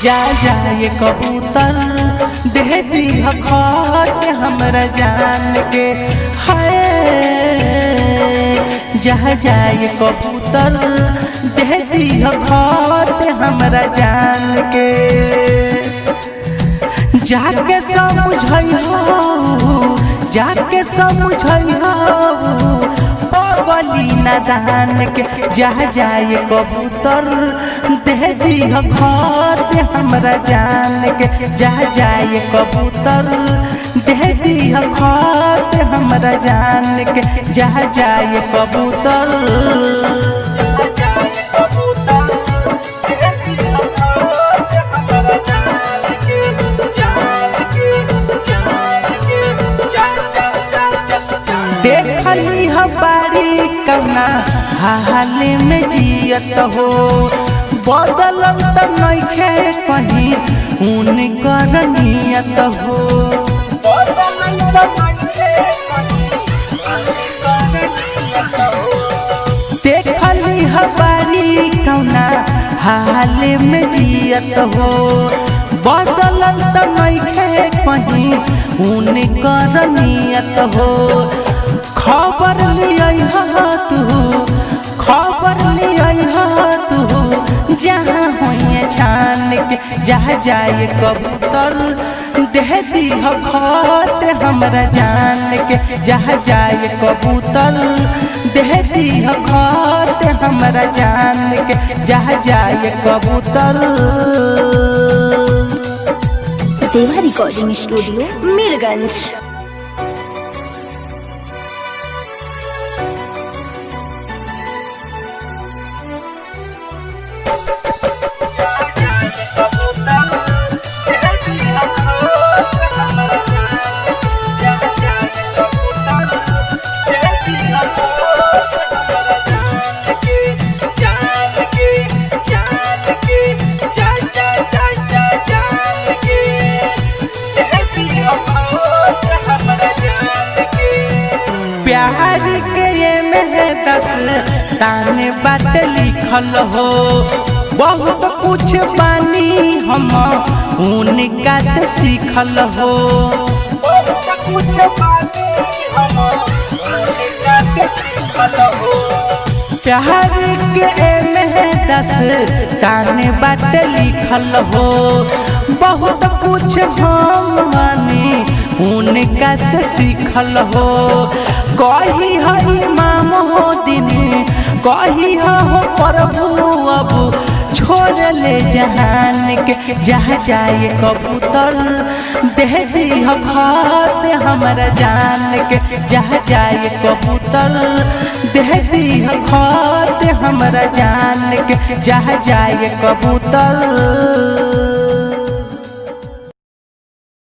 जा जाए कबूतर दे दी खत हमरा जान के है। जा जाए कबूतर दे दी खत हमरा जान के। जाके समझइहो जाके समझइहो पगली नादान के। जा जाए कबूतर दे दी खत हमरा जान के। जा जाए कबूतर दे दी खत हमरा जान के। जा जाए कबूतर देखली हबारी कना हाल में जियत हो। बदलल त नइखे कहीं उनकर नियत हो। देखली हबारी कना हाल में जियत हो। बदलल त नइखे कहीं उनकर नियत हो। खबर लिया तू खबर लिया तू जहाँ होइए छान के। जा जाए कबूतर दे दी खत हमरा जान के। जा जाए कबूतर दे दी खत हमरा जान के। जा जाए कबूतर। देवा रिकॉर्डिंग स्टूडियो मीरगंज। प्यार के ये में दास्तान बात लिखल हो। बहुत कुछ बानी हम उनका से सीखल हो। प्यार के में दास्तान बात लिखल हो। बहुत कुछ हम बानी उनका से सीखल हो। कही है इमाम हो दिन कही हो प्रभु अब छोड़ ले जहान के। जा जाए कबूतर दे दी खत हमरा जान के। जा जाए कबूतर दे दी खत हमरा जान के। जा जाए कबूतर।